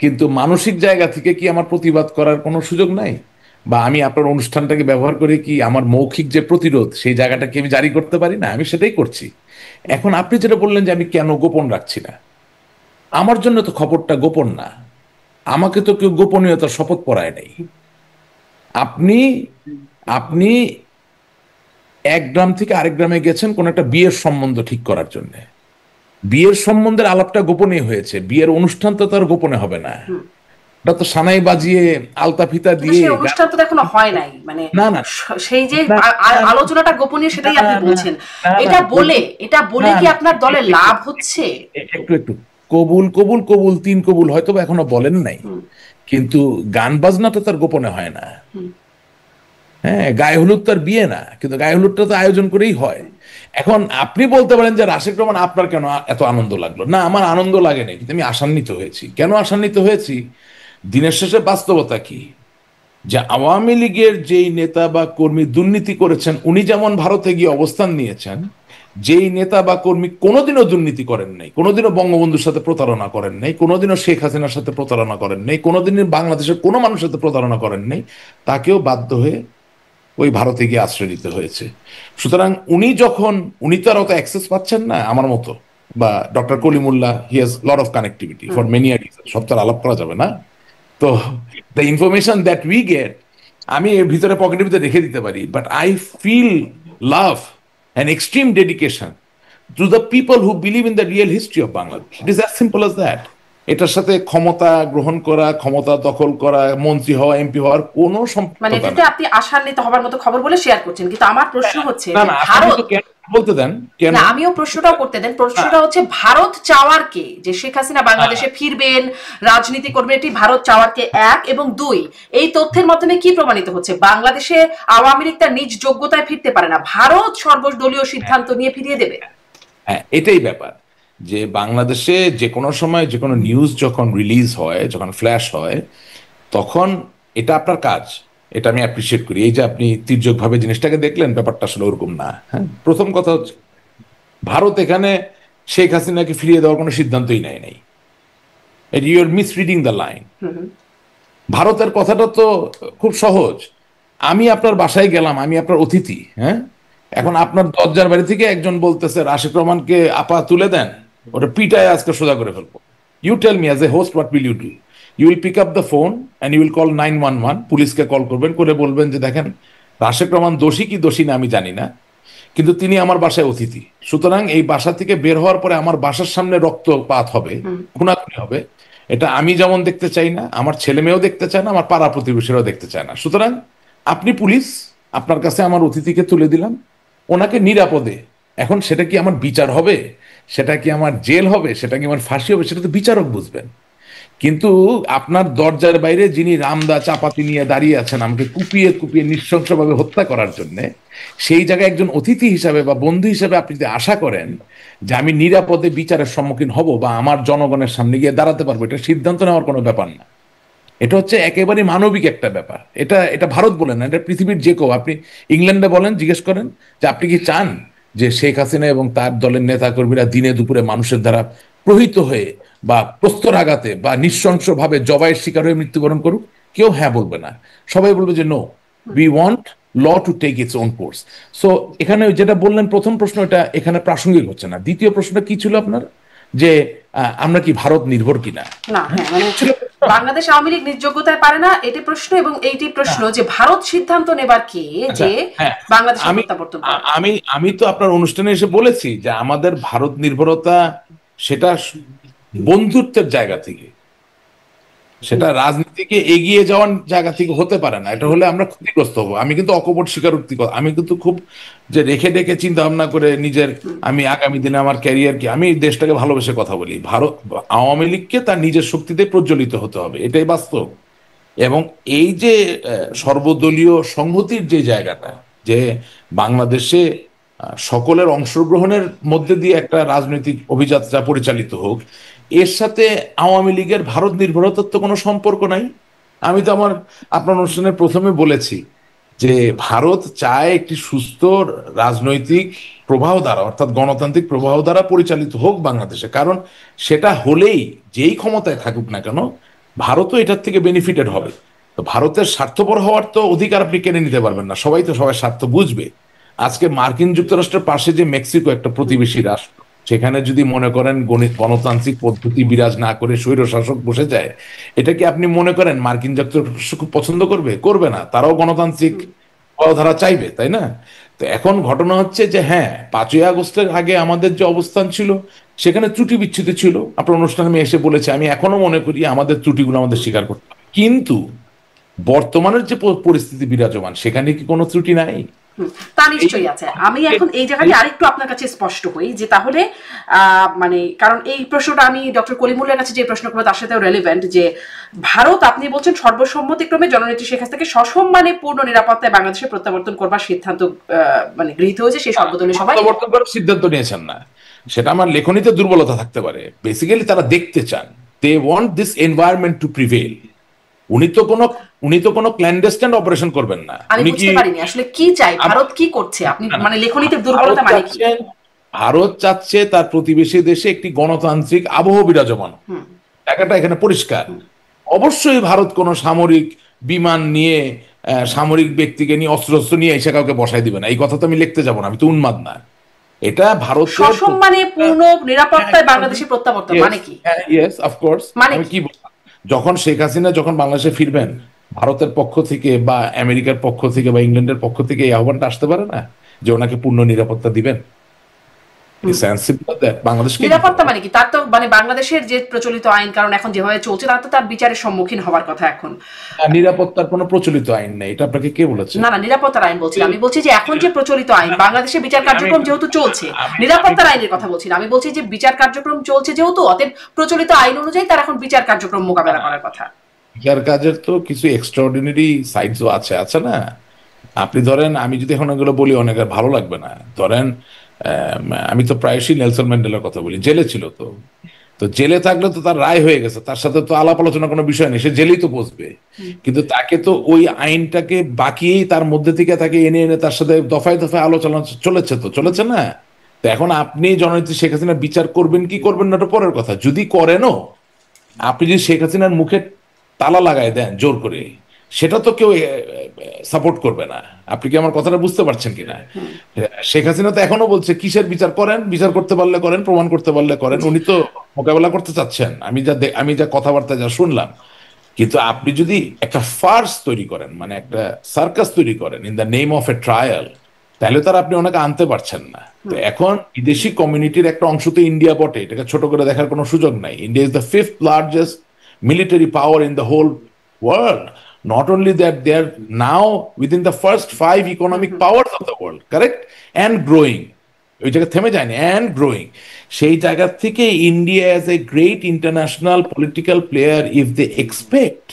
কিন্তু মানসিক জায়গা থেকে কি আমার প্রতিবাদ করার কোনো সুযোগ নাই? বা আমি আপনার অনুষ্ঠানটাকে ব্যবহার করে কি আমার মৌখিক যে প্রতিরোধ সেই জায়গাটাকে আমি জারি করতে পারি না? আমি সেটাই করছি। এখন আপনি যেটা বললেন যে আমি কেন গোপন রাখছি না, আমার জন্য তো খবরটা গোপন না, আমাকে তো কেউ গোপনীয়তার শপথ পড়ায় নাই। আপনি আপনি এক গ্রাম থেকে আরেক গ্রামে গেছেন কোন একটা বিয়ের সম্বন্ধ ঠিক করার জন্য, বিয়ের সম্বন্ধের আলাপটা গোপনে হয়েছে, বিয়ের অনুষ্ঠান তো তার গোপনে হবে না, ওটা তো সানাই বাজিয়ে আলতা ফিতা দিয়ে, সেই অনুষ্ঠান তো এখনো হয় নাই, মানে না না সেই যে আলোচনাটা গোপনীয় সেটাই আপনি বলছেন। এটা বলে কি আপনার দলের লাভ হচ্ছে? একটু একটু কবুল কবুল কবুল 3 কবুল হয়তো এখনো বলেন নাই, কিন্তু গান বাজনা তো তার গোপনে হয় না। হ্যাঁ, গায়ে হলুদ তার বিয়ে না, কিন্তু গায়ে হলুদটা তো আয়োজন করেই হয়। এখন আপনি বলতে পারেন যে রাশেদ রহমান আপনার কেন এত আনন্দ লাগলো না? আমার আনন্দ লাগে না, কিন্তু আমি আশান্বিত হয়েছি। কেন আশান্বিত হয়েছি? দিনের শেষে বাস্তবতা কি, যে আওয়ামী লীগের যেই নেতা বা কর্মী দুর্নীতি করেছেন, উনি যেমন ভারতে গিয়ে অবস্থান নিয়েছেন, যেই নেতা বা কর্মী কোনোদিনও দুর্নীতি করেন নাই, কোনোদিনও বঙ্গবন্ধুর সাথে প্রতারণা করেন নাই, কোনোদিনও শেখ হাসিনার সাথে প্রতারণা করেন নাই, কোনোদিনই বাংলাদেশের কোনো মানুষের সাথে প্রতারণা করেন নাই, তাকেও বাধ্য হয়ে ওই ভারতে গিয়ে আশ্রয় নিতে হয়েছে। সুতরাং উনি তো আর অত অ্যাক্সেস পাচ্ছেন না আমার মতো, বা doctor Kalimullah, he has lot of connectivity for many reason, সব তো আলাপ করা যাবে না। তো the information that we get, আমি এর ভিতরে পকেটের ভিতরে রেখে দিতে পারি, but I feel love and extreme dedication to the people who believe in the real history of Bangladesh. It is as simple as that. এটার সাথে ক্ষমতা গ্রহণ করা, ক্ষমতা দখল করা, মন্ত্রী হওয়া, এমপি হওয়ার কোনো সম্পর্ক মানে এটাতে আপনি আশান্বিত হবার মতো খবর বলে শেয়ার করছেন, কিন্তু আমার প্রশ্ন হচ্ছে ভারত বলতে দেন কেন, আমিও প্রশ্নটাও করতে দেন। প্রশ্নটা হচ্ছে ভারত চাওয়ার কে, যে শেখ হাসিনা বাংলাদেশে ফিরবেন, রাজনীতি করবেন, এটি ভারত চাওয়ার কে 1, এবং 2 এই তথ্যের মাধ্যমে কি প্রমাণিত হচ্ছে? বাংলাদেশে আওয়ামী লীগ তার নিজ যোগ্যতায় ফিরতে পারে না, ভারত সর্বদলীয় সিদ্ধান্ত নিয়ে ফিরিয়ে দেবে। হ্যাঁ, এটাই ব্যাপার। যে বাংলাদেশে যে কোনো সময় যে কোনো নিউজ যখন রিলিজ হয়, যখন ফ্ল্যাশ হয়, তখন এটা আপনার কাজ, এটা আমি অ্যাপ্রিসিয়েট করি। এই যে আপনি তির্যকভাবে জিনিসটাকে দেখলেন, ব্যাপারটা আসলে ওরকম না। হ্যাঁ, প্রথম কথা হচ্ছে ভারত এখানে শেখ হাসিনাকে ফিরিয়ে দেওয়ার কোনো সিদ্ধান্তই নেয় নাই। You are misreading the line. ভারতের কথাটা তো খুব সহজ। আমি আপনার বাসায় গেলাম, আমি আপনার অতিথি, হ্যাঁ, এখন আপনার দরজার বাড়ি থেকে একজন বলতেছে রাশিদ রহমানকে আপা তুলে দেন, ওটা পিটায় আজকে সোজা করে ফেলবো। You tell me as a host what will you do? You will pick up the phone and you will call 911, পুলিশকে কল করবেন, করে বলবেন যে দেখেন রাশিদ রহমান দোষী কি দোষী না আমি জানি না, কিন্তু তিনি আমার বাসায় অতিথি, সুতরাং এই বাসা থেকে বের হওয়ার পরে আমার বাসার সামনে রক্তপাত হবে, খুনাখুনি হবে, এটা আমি যেমন দেখতে চাই না, আমার ছেলে মেয়েও দেখতে চায় না, আমার পাড়া প্রতিবেশীরাও দেখতে চায় না। সুতরাং আপনি পুলিশ, আপনার কাছে আমার অতিথিকে তুলে দিলাম, ওনাকে নিরাপদে, এখন সেটা কি আমার বিচার হবে, সেটা কি আমার জেল হবে, সেটা কি আমার ফাঁসি হবে, সেটা তো বিচারক বুঝবেন। কিন্তু আপনার দরজার বাইরে যিনি রামদা চাপাতি নিয়ে দাঁড়িয়ে আছেন আমাকে কুপিয়ে কুপিয়ে নৃশংসভাবে হত্যা করার জন্য, সেই জায়গায় একজন অতিথি হিসাবে বা বন্ধু হিসাবে আপনি যদি আশা করেন যে আমি নিরাপদে বিচারের সম্মুখীন হব বা আমার জনগণের সামনে গিয়ে দাঁড়াতে পারবো, এটা সিদ্ধান্ত নেওয়ার কোনো ব্যাপার না। এটা হচ্ছে একেবারে মানবিক একটা ব্যাপার। এটা এটা ভারত বলেন না, এটা পৃথিবীর যে কেউ, আপনি ইংল্যান্ডে বলেন, জিজ্ঞেস করেন যে আপনি কি চান যে শেখ হাসিনা এবং তার দলের নেতা কর্মীরা দিনে দুপুরে মানুষের দ্বারা প্রহিত হয়ে বা প্রস্তরাঘাতে বা নৃশংসভাবে জবাইয়ের শিকার হয়ে মৃত্যুবরণ করুক? কেউ হ্যাঁ বলবে না, সবাই বলবে যে no, we want law to take its own course. So এখানে যেটা বললেন প্রথম প্রশ্ন, এটা এখানে প্রাসঙ্গিক হচ্ছে না। দ্বিতীয় প্রশ্নটা কি ছিল আপনার, যে আমরা কি ভারত নির্ভর কিনা? না, হ্যাঁ, মানে বাংলাদেশ আওয়ামী লীগ নির্যোগ্যতায় পারে না, এটি প্রশ্ন, এবং এইটি প্রশ্ন যে ভারত সিদ্ধান্ত নেবার কে যে বাংলাদেশ প্রত্যাবর্তন। আমি তো আপনার অনুষ্ঠানে এসে বলেছি যে আমাদের ভারত নির্ভরতা সেটা বন্ধুত্বের জায়গা থেকে, সেটা রাজনীতিকে এগিয়ে যাওয়ার জায়গা থেকে হতে পারে না। এটা হলে আমরা ক্ষতিগ্রস্ত হবো। আমি কিন্তু অকপট স্বীকারোক্তি, আমি কিন্তু খুব যে রেখে ডেকে চিন্তা ভাবনা করে নিজের, আমি আগামী দিনে আমার ক্যারিয়ার কি, আমি দেশটাকে ভালোবেসে কথা বলি। ভারত আওয়ামী লীগকে তার নিজের শক্তিতে প্রজ্বলিত হতে হবে, এটাই বাস্তব। এবং এই যে সর্বদলীয় সংহতির যে জায়গাটা, যে বাংলাদেশে সকলের অংশগ্রহণের মধ্যে দিয়ে একটা রাজনৈতিক অভিযাত্রা পরিচালিত হোক, এর সাথে আওয়ামী লীগের ভারত নির্ভরতার তো কোনো সম্পর্ক নাই। আমি তো আপনার অনুষ্ঠানের প্রথমে বলেছি যে ভারত চায় একটি সুস্থ রাজনৈতিক প্রবাহ দ্বারা, অর্থাৎ গণতান্ত্রিক প্রবাহ দ্বারা পরিচালিত হোক বাংলাদেশে, কারণ সেটা হলেই যেই ক্ষমতায় থাকুক না কেন ভারতও এটার থেকে বেনিফিটেড হবে। তো ভারতের স্বার্থপর হওয়ার তো অধিকার আপনি কেড়ে নিতে পারবেন না, সবাই তো সবার স্বার্থ বুঝবে। আজকে মার্কিন যুক্তরাষ্ট্রের পাশে যে মেক্সিকো একটা প্রতিবেশী রাষ্ট্র, সেখানে যদি মনে করেন গণতান্ত্রিক পদ্ধতি বিরাজ না করে স্বৈরশাসক বসে যায়, এটা কি আপনি মনে করেন মার্কিন যুক্তরাষ্ট্র খুব পছন্দ করবে? করবে না, তারাও গণতান্ত্রিক ধারা চাইবে, তাই না? তো এখন ঘটনা হচ্ছে যে হ্যাঁ, 5ই আগস্টের আগে আমাদের যে অবস্থান ছিল সেখানে ত্রুটি বিচ্ছুতি ছিল, আপনার অনুষ্ঠানে আমি এসে বলেছি, আমি এখনো মনে করি আমাদের ত্রুটিগুলো আমাদের স্বীকার করতে হবে। কিন্তু বর্তমানের যে পরিস্থিতি বিরাজমান, সেখানে কি কোনো ত্রুটি নাই? তা নিশ্চয়ই আছে। আমি এখন এই জায়গাটি আরেকটু আপনার কাছে স্পষ্ট হই যে তাহলে মানে, কারণ এই প্রশ্নটা আমি ডক্টর কলিমুল্লাহর কাছে যে প্রশ্ন করবো তার সাথেও রেলিভেন্ট, যে ভারত আপনি বলছেন সর্বসম্মতিক্রমে জননেত্রী শেখ হাসিনাকে সসম্মানে পূর্ণ নিরাপত্তায় বাংলাদেশে প্রত্যাবর্তন করবার সিদ্ধান্ত মানে গৃহীত হয়েছে, সেই সর্বদলীয় সভায় প্রত্যাবর্তন করার সিদ্ধান্ত নিয়েছেন না, সেটা আমার লেখনীতে দুর্বলতা থাকতে পারে। বেসিক্যালি তারা দেখতে চান, they want this environment to prevail. উনি তো কোনো ক্ল্যান্ডেস্টাইন অপারেশন করবেন না। আমি বুঝতে পারিনি আসলে কি চাই ভারত, কি করছে আপনি, মানে লেখনীতে দুর্বলতা মানে কি? ভারত চাচ্ছে তার প্রতিবেশী দেশে একটি গণতান্ত্রিক আবহ বিরাজমান, জায়গাটা এখানে পরিষ্কার। অবশ্যই ভারত কোনো সামরিক বিমান নিয়ে, সামরিক ব্যক্তিকে নিয়ে, অস্ত্র নিয়ে এসে কাউকে বসাই দিবে না, এই কথা তো আমি লিখতে যাব না, আমি তো উন্মাদ না। এটা ভারত সসম্মানে পূর্ণ নিরাপত্তায় বাংলাদেশে প্রত্যাবর্তন মানে কি? Yes, of course. আমি কি যখন শেখ হাসিনা যখন বাংলাদেশে ফিরবেন, ভারতের পক্ষ থেকে বা আমেরিকার পক্ষ থেকে বা ইংল্যান্ডের পক্ষ থেকে এই আহ্বানটা আসতে পারে না যে ওনাকে পূর্ণ নিরাপত্তা দিবেন? নিরাপত্তা মানে কি? তার তো মানে বাংলাদেশের যে প্রচলিত আইন, কারণ এখন যেভাবে চলছে তার তো তার বিচারের সম্মুখীন হওয়ার কথা। এখন নিরাপত্তার কোনো প্রচলিত আইন নেই, এটা আপনাকে কে বলেছে? না না, নিরাপত্তার আইন বলছি, আমি বলছি যে এখন যে প্রচলিত আইন, বাংলাদেশে বিচার কার্যক্রম যেহেতু চলছে, নিরাপত্তার আইনের কথা বলছি না, আমি বলছি যে বিচার কার্যক্রম চলছে যেহেতু, অতএব প্রচলিত আইন অনুযায়ী তার এখন বিচার কার্যক্রম মোকাবেলা করার কথা। বিচার কাজের তো কিছু এক্সট্রাঅর্ডিনারি সাইডও আছে না? আপনি ধরেন, আমি যদি এখন এগুলো বলি অনেকের ভালো লাগবে না, ধরেন আমি তো প্রায়শই নেলসন ম্যান্ডেলার কথা বলি, জেলে ছিল তো, তো জেলে থাকলে তো তার রায় হয়ে গেছে, তার সাথে তো আলাপ আলোচনা কোনো বিষয় নেই, সে জেলেই তো বসবে। কিন্তু তাকে তো ওই আইনটাকে বাকিয়েই তার মধ্যে থেকে তাকে এনে এনে তার সাথে দফায় দফায় আলোচনা চলেছে না। তো এখন আপনি জননেত্রী শেখ হাসিনা বিচার করবেন কি করবেন না ওটা পরের কথা, যদি করেনও আপনি যদি শেখ হাসিনার মুখে তালা লাগায় দেন জোর করে, সেটা তো কেউ সাপোর্ট করবে না। আপনি কি আমার কথাটা বুঝতে পারছেন কিনা? শেখ হাসিনা তো এখনো বলছে কিসের বিচার করেন, বিচার করতে পারলে করেন, প্রমাণ করতে পারলে করেন। উনি তো মোকাবেলা করতে চাচ্ছেন, আমি যা কথাবার্তা যা শুনলাম। কিন্তু আপনি যদি একটা ফার্স তৈরি করেন, মানে একটা সার্কাস তৈরি করেন in the name of A trial, তাহলে তার আপনি অনেক আনতে পারছেন না। তো এখন বিদেশি কমিউনিটির একটা অংশ তো ইন্ডিয়া বটে, এটাকে ছোট করে দেখার কোনো সুযোগ নাই। India is the 5th largest military power in the whole world. Not only that, they are now within the first 5 economic powers of the world, correct? And growing. ওই জায়গা থেমে যায়নি, and growing. সেই জায়গা থেকে India as a great international political player, if they expect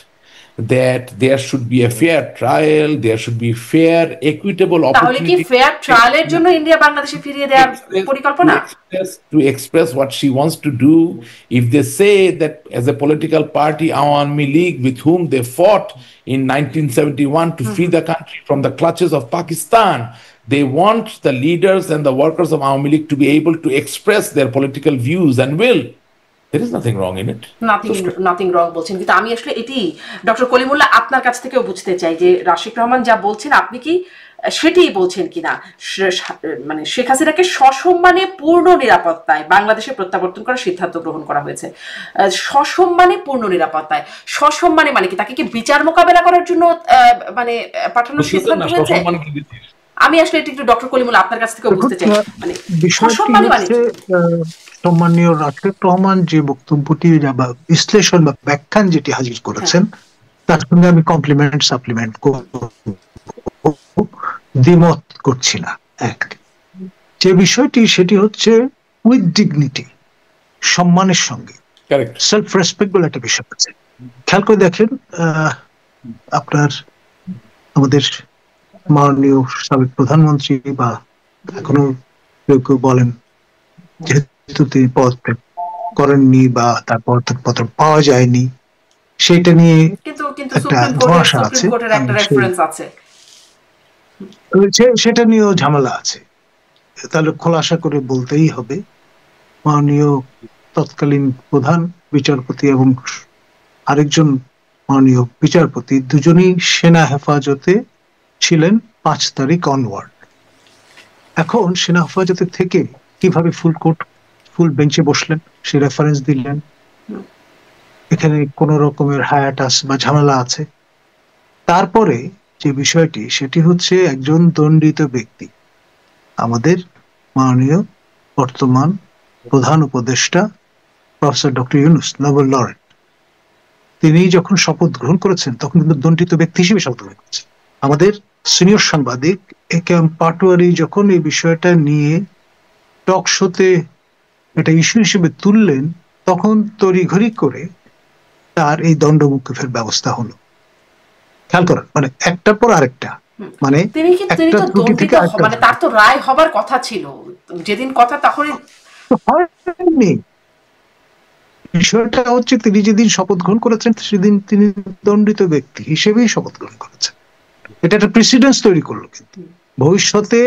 that there should be a fair trial, there should be fair, equitable তাহলে কি opportunity fair ট্রায়ালের জন্য ইন্ডিয়া বাংলাদেশে ফিরিয়ে দেওয়ার পরিকল্পনা? to express what she wants to do. If they say that as a political party, Awami League, with whom they fought in 1971 to free the country from the clutches of Pakistan, they want the leaders and the workers of Awami League to be able to express their political views and will. There is nothing wrong in it. Nothing wrong বলছেন, কিন্তু আমি আসলে এটি doctor Kalimullah আপনার কাছ থেকেও বুঝতে চাই যে রাশিক রহমান যা বলছেন আপনি কি সেটাই বলছেন কিনা, মানে শেখ হাসিনাকে সসম্মানে পূর্ণ নিরাপত্তায় বাংলাদেশে প্রত্যাবর্তন করার সিদ্ধান্ত গ্রহণ করা হয়েছে। সসম্মানে পূর্ণ নিরাপত্তায়, সসম্মানে মানে কি তাকে কি বিচার মোকাবেলা করার জন্য মানে পাঠানোর সিদ্ধান্ত হয়েছে? আমি আসলে এটা একটু ডক্টর কলিমুল্লাহ আপনার কাছ থেকেও বুঝতে চাই, মানে সসম্মানে মানে সম্মানীয় রাশিক রহমান যে বক্তব্যটি বা বিশ্লেষণ বা ব্যাখ্যান যেটি হাজির করেছেন তার সঙ্গে আমি কমপ্লিমেন্ট সাপ্লিমেন্ট দ্বিমত করছি না। এক যে বিষয়টি সেটি হচ্ছে উইথ ডিগনিটি, সম্মানের সঙ্গে সেলফ রেসপেক্ট বলে একটা বিষয় আছে। খেয়াল করে দেখেন আপনার আমাদের মাননীয় সাবেক প্রধানমন্ত্রী বা এখনো কেউ কেউ বলেন যেহেতু তিনি পদত্যাগ করেননি বা তার পদত্যাগ পত্র পাওয়া যায়নি, সেটা নিয়ে একটা ধোঁয়াশা আছে, সেটা নিয়েও ঝামেলা আছে। তাহলে খোলাসা করে বলতেই হবে মাননীয় তৎকালীন প্রধান বিচারপতি এবং আরেকজন মাননীয় বিচারপতি দুজনই সেনা হেফাজতে ছিলেন 5 তারিখ অনওয়ার্ড। এখন সেনা হেফাজতে থেকে কিভাবে ফুল বেঞ্চে বসলেন সে রেফারেন্স দিলেন, এখানে কোন রকমের হায়াটাস বা ঝামেলা আছে। তারপরে যে বিষয়টি সেটি হচ্ছে একজন দণ্ডিত ব্যক্তি, আমাদের মাননীয় বর্তমান প্রধান উপদেষ্টা professor doctor Yunus, Nobel laureate, তিনি যখন শপথ গ্রহণ করেছেন তখন কিন্তু দণ্ডিত ব্যক্তি হিসেবে শপথ গ্রহণ করেছেন। আমাদের সিনিয়র সাংবাদিক এ কে এম পাটোয়ারি যখন এই বিষয়টা নিয়ে টক শোতে এটা ইস্যু হিসেবে তুললেন তখন তড়িঘড়ি করে তার এই দণ্ডমুক্তির ব্যবস্থা হলো। খেয়াল করেন, মানে একটার পর আরেকটা, মানে একটা ত্রুটি থেকে মানে তার তো রায় হবার কথা ছিল যেদিন কথা, তখন হয়নি। বিষয়টা হচ্ছে তিনি যেদিন শপথ গ্রহণ করেছেন সেদিন তিনি দণ্ডিত ব্যক্তি হিসেবেই শপথ গ্রহণ করেছেন। এটা একটা প্রেসিডেন্স তৈরি করলো। কিন্তু ভবিষ্যতে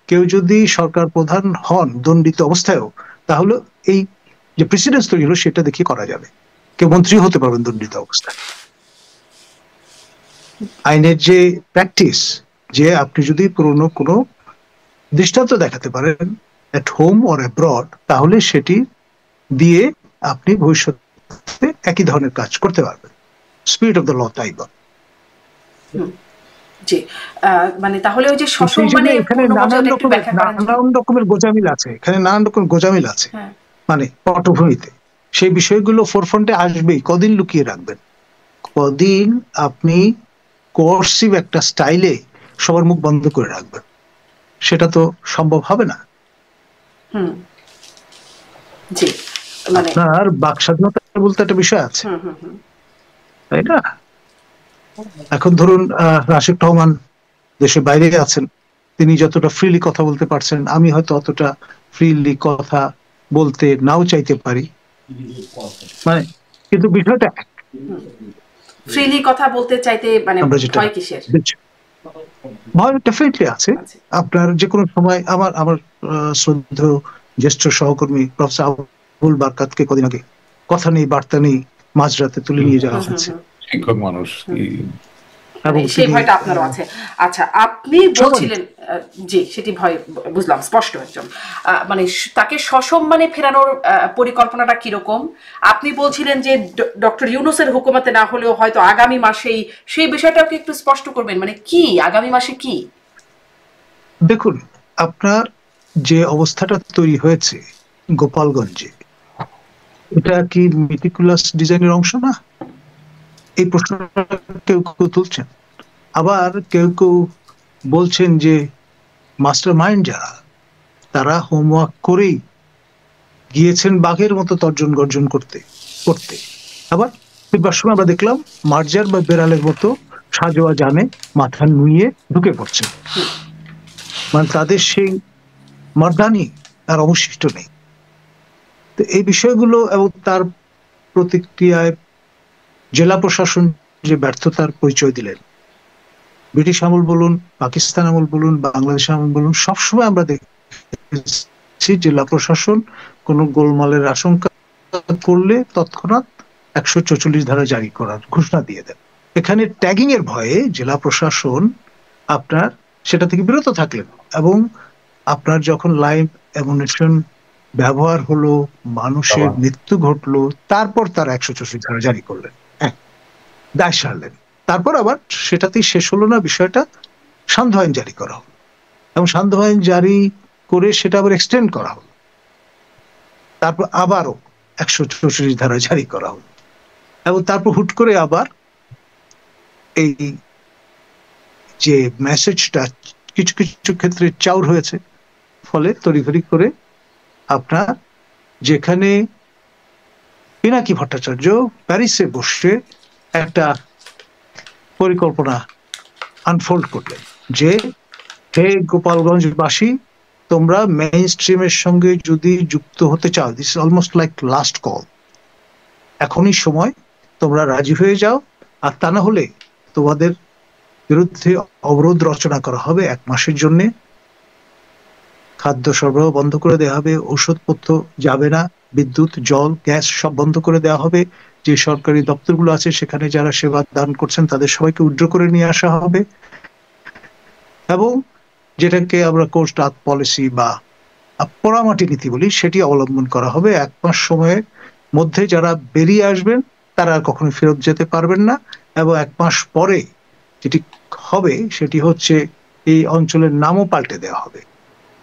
কেউ যদি সরকার প্রধান হন দণ্ডিত অবস্থায়ও, তাহলে এই যে প্রেসিডেন্স তৈরি হলো সেটা দেখে করা যাবে, কেউ মন্ত্রী হতে পারবেন দণ্ডিত অবস্থায়। আইনের যে প্র্যাকটিস, যে আপনি যদি পুরনো কোনো দৃষ্টান্ত দেখাতে পারেন এট হোম অর অ্যাব্রড, তাহলে সেটি দিয়ে আপনি ভবিষ্যতে একই ধরনের কাজ করতে পারবেন। স্পিরিট অফ দ্য ল তাই বল। মানে তাহলে ওই যে সসম্মানে এখানে নানান রকমের গোজামিল আছে, এখানে নানান রকম গোজামিল আছে মানে পটভূমিতে। সেই বিষয়গুলো ফোরফ্রন্টে আসবেই। কদিন লুকিয়ে রাখবেন? কদিন আপনি কোর্সিভ একটা স্টাইলে সবার মুখ বন্ধ করে রাখবেন? সেটা তো সম্ভব হবে না। আপনার বাক স্বাধীনতা বলতে একটা বিষয় আছে, তাই না? এখন ধরুন রাশিক রহমান দেশের বাইরে আছেন, তিনি যতটা ফ্রিলি কথা বলতে পারছেন, আমি হয়তো অতটা ফ্রিলি কথা বলতে নাও চাইতে পারি, মানে কিন্তু বিষয়টা ফ্রিলি কথা বলতে চাইতে মানে আমরা যেটা ভয় কিসের? ভয় ডেফিনেটলি আছে। আপনার যে কোনো সময় আমার শ্রদ্ধেয় জ্যেষ্ঠ সহকর্মী প্রফেসর আবুল বারকাতকে কদিন আগে কথা নেই বার্তা নেই মাঝরাতে তুলে নিয়ে যাওয়া হয়েছে। শিক্ষক মানুষ, সেই ভয়টা আপনারও আছে। আচ্ছা, আপনি বলছিলেন, জি সেটি ভয় বুঝলাম, স্পষ্ট একজন মানে তাকে সসম্মানে ফেরানোর পরিকল্পনাটা কিরকম? আপনি বলছিলেন যে ডক্টর ইউনূসের হুকুমতে না হলেও হয়তো আগামী মাসেই, সেই বিষয়টাকে একটু স্পষ্ট করবেন, মানে কি আগামী মাসে কি? দেখুন, আপনার যে অবস্থাটা তৈরি হয়েছে গোপালগঞ্জে, এটা কি মেটিকুলাস ডিজাইনের অংশ না? এই প্রশ্নটা কেউ কেউ তুলছেন। আবার কেউ কেউ বলছেন যে মাস্টার মাইন্ড যারা, তারা হোমওয়ার্ক করেই গিয়েছেন বাঘের মতো তর্জন গর্জন করতে করতে। আবার ফিরবার সময় আমরা দেখলাম মার্জার বা বেড়ালের মতো সাজোয়া জানে মাথা নুইয়ে ঢুকে পড়ছে, মানে তাদের সেই মর্দানি আর অবশিষ্ট নেই। তো এই বিষয়গুলো এবং তার প্রতিক্রিয়ায় জেলা প্রশাসন যে ব্যর্থতার পরিচয় দিলেন, ব্রিটিশ আমল বলুন, পাকিস্তান আমল বলুন, বাংলাদেশ আমল বলুন, সবসময় আমরা দেখছি জেলা প্রশাসন কোনো গোলমালের আশঙ্কা করলে তৎক্ষণাৎ 144 ধারা জারি করার ঘোষণা দিয়ে দেন। এখানে ট্যাগিং এর ভয়ে জেলা প্রশাসন আপনার সেটা থেকে বিরত থাকলেন, এবং আপনার যখন লাইভ অ্যামুনিশন ব্যবহার হলো, মানুষের মৃত্যু ঘটলো, তারপর তারা 144 ধারা জারি করলেন, দায় সারলেন। তারপর আবার সেটাতেই শেষ হলো না, বিষয়টা সান্ধ্য আইন জারি করা হলো, এবং সান্ধ্য আইন জারি করে সেটা আবার এক্সটেন্ড করা হলো, তারপর আবারও 144 ধারা জারি করা হলো, এবং তারপর হুট করে আবার এই যে মেসেজটা কিছু কিছু ক্ষেত্রে চাউর হয়েছে, ফলে তড়িঘড়ি করে আপনার যেখানে পিনাকি ভট্টাচার্য প্যারিসে বসে একটা পরিকল্পনা আনফোল্ড করলেন যে হে গোপালগঞ্জবাসী, তোমরা মেইন স্ট্রিমের সঙ্গে যদি যুক্ত হতে চাও, this is almost like last call, এখনই সময়, তোমরা রাজি হয়ে যাও, আর তা না হলে তোমাদের বিরুদ্ধে অবরোধ রচনা করা হবে 1 মাসের জন্য, খাদ্য সরবরাহ বন্ধ করে দেওয়া হবে, ঔষধপত্র যাবে না, বিদ্যুৎ জল গ্যাস সব বন্ধ করে দেওয়া হবে, যে সরকারি দপ্তরগুলো আছে সেখানে যারা সেবা দান করছেন তাদের সবাইকে উইথড্র করে নিয়ে আসা হবে, এবং যেটাকে আমরা কোস্ট আর্থ পলিসি বা পোড়ামাটি নীতি বলি সেটি অবলম্বন করা হবে। 1 মাস সময়ের মধ্যে যারা বেরিয়ে আসবেন তারা আর কখনো ফেরত যেতে পারবেন না, এবং 1 মাস পরে যেটি হবে সেটি হচ্ছে এই অঞ্চলের নামও পাল্টে দেওয়া হবে।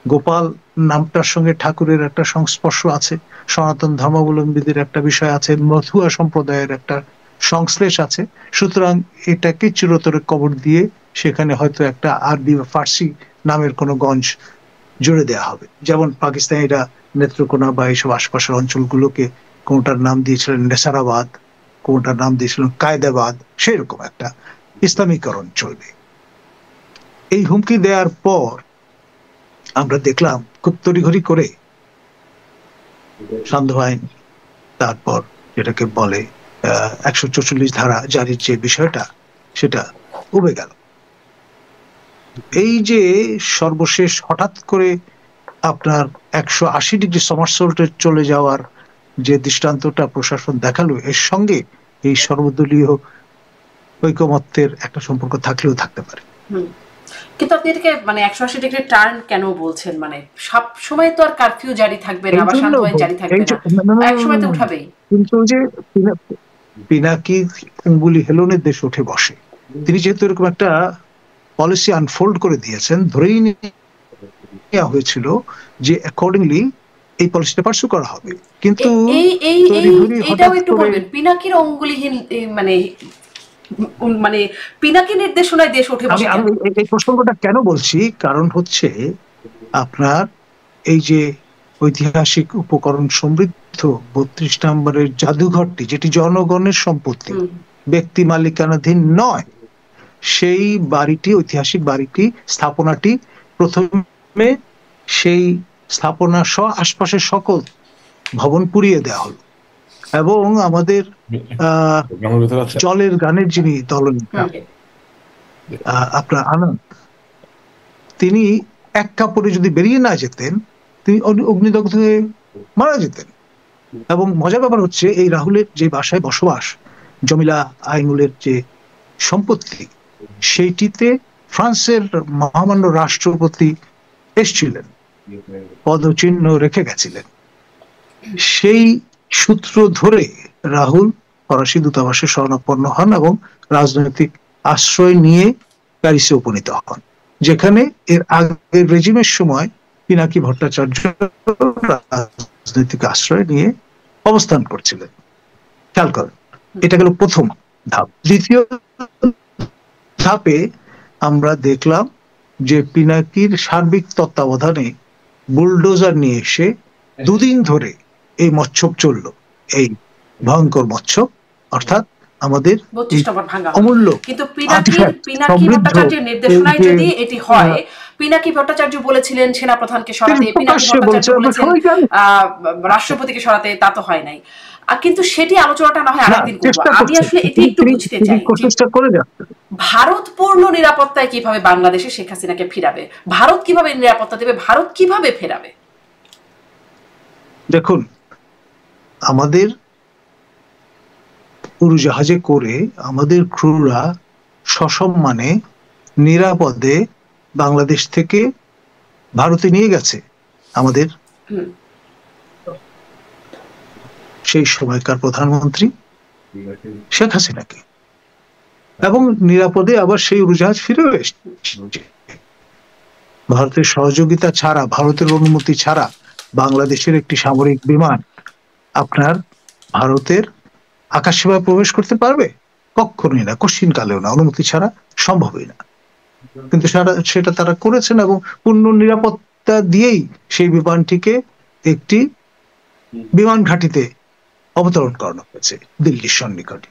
গোপাল নামটার সঙ্গে ঠাকুরের একটা সংস্পর্শ আছে, সনাতন ধর্মাবলম্বীদের একটা বিষয় আছে, মথুয়া সম্প্রদায়ের একটা সংশ্লেষ আছে, সুতরাং এটাকে চিরতরে কবর দিয়ে সেখানে হয়তো একটা আরবি বা ফার্সি নামের কোনো গঞ্জ জুড়ে দেওয়া হবে, যেমন পাকিস্তানিরা নেত্রকোনা বা এইসব আশপাশের অঞ্চলগুলোকে কোনটার নাম দিয়েছিলেন নেসারাবাদ, কোনটার নাম দিয়েছিলেন কায়দাবাদ, সেরকম একটা ইসলামীকরণ চলবে। এই হুমকি দেওয়ার পর আমরা দেখলাম খুব তড়িঘড়ি করে সান্ধ্য আইন, তারপর যেটাকে বলে 144 ধারা জারির যে বিষয়টা সেটা উবে গেল। এই যে সর্বশেষ হঠাৎ করে আপনার 180 ডিগ্রি সমারসল্টে চলে যাওয়ার যে দৃষ্টান্তটা প্রশাসন দেখালো, এর সঙ্গে এই সর্বদলীয় ঐকমত্যের একটা সম্পর্ক থাকলেও থাকতে পারে। কিন্তু আপনি এটাকে মানে 180 ডিগ্রি টার্ন কেন বলছেন? মানে সব সময় তো আর কারফিউ জারি থাকবে না বা সান্ধ্য আইন জারি থাকবে না, এক সময় তো উঠাবেই। কিন্তু যে পিনাকি অঙ্গুলি হেলনের দেশ উঠে বসে, তিনি যেহেতু এরকম একটা পলিসি আনফোল্ড করে দিয়েছেন, ধরেই নেওয়া হয়েছিল যে অ্যাকর্ডিংলি এই পলিসিটা পার্সু করা হবে। কিন্তু এটাও একটু বলবেন, পিনাকির অঙ্গুলিহীন মানে পিনাকি নির্দেশনায় দেশ উঠে বসে। আমি এই প্রসঙ্গটা কেন বলছি, কারণ হচ্ছে আপনার এই যে ঐতিহাসিক উপকরণ সমৃদ্ধ 32 নম্বরের জাদুঘরটি, যেটি জনগণের সম্পত্তি, ব্যক্তি মালিকানাধীন নয়, সেই বাড়িটি, ঐতিহাসিক বাড়িটি, স্থাপনাটি প্রথমে সেই স্থাপনা সহ আশপাশের সকল ভবন পুড়িয়ে দেওয়া হলো এবং আমাদের জলের গানের যিনি দলনেতা আপনার আনন্দ, তিনি এক কাপড়ে যদি বেরিয়ে না যেতেন তিনি অগ্নিদগ্ধ হয়ে মারা যেতেন। এবং মজার ব্যাপার হচ্ছে এই রাহুলের যে বাসায় বসবাস, জমিলা আইনুলের যে সম্পত্তি, সেইটিতে ফ্রান্সের মহামান্য রাষ্ট্রপতি এসেছিলেন, পদচিহ্ন রেখে গেছিলেন। সেই সূত্র ধরে রাহুল ফরাসি দূতাবাসে শরণাপন্ন হন এবং রাজনৈতিক আশ্রয় নিয়ে প্যারিসে উপনীত হন, যেখানে এর আগের রেজিমের সময় পিনাকি ভট্টাচার্য রাজনৈতিক আশ্রয় নিয়ে অবস্থান করছিলেন। খেয়াল করেন, এটা গেল প্রথম ধাপ। দ্বিতীয় ধাপে আমরা দেখলাম যে পিনাকির সার্বিক তত্ত্বাবধানে বুলডোজার নিয়ে এসে দুদিন ধরে এই মচ্ছব চলল, এই ভয়ঙ্কর মচ্ছব, অর্থাৎ আমাদের অমূল্য। কিন্তু পিনাকি ভট্টাচার্যের নির্দেশনায় যদি এটি হয়, পিনাকি ভট্টাচার্য বলেছিলেন সেনাপ্রধানকে সরাতে, পিনাকি ভট্টাচার্য বলেছেন রাষ্ট্রপতিকে সরাতে, তা তো হয় নাই। কিন্তু সেটি আলোচনাটা না হয় আরেকদিন করব। আমি আসলে এটি একটু বুঝতে চাই, ভারত পূর্ণ নিরাপত্তায় কিভাবে বাংলাদেশে শেখ হাসিনাকে ফিরাবে, ভারত কিভাবে নিরাপত্তা দেবে, ভারত কিভাবে ফেরাবে? দেখুন, আমাদের উড়োজাহাজে করে আমাদের ক্রুরা সসম্মানে নিরাপদে বাংলাদেশ থেকে ভারতে নিয়ে গেছে আমাদের সেই সময়কার প্রধানমন্ত্রী শেখ হাসিনাকে, এবং নিরাপদে আবার সেই উড়োজাহাজ ফিরে এসেছে। ভারতের সহযোগিতা ছাড়া, ভারতের অনুমতি ছাড়া বাংলাদেশের একটি সামরিক বিমান আপনার ভারতের আকাশসীমায় প্রবেশ করতে পারবে? কখনোই না, কশিন কালেও না, অনুমতি ছাড়া সম্ভবই না। কিন্তু সেটা তারা করেছেন এবং পূর্ণ নিরাপত্তা দিয়েই সেই বিমানটিকে একটি বিমান ঘাঁটিতে অবতরণ করানো হয়েছে দিল্লির সন্নিকটে।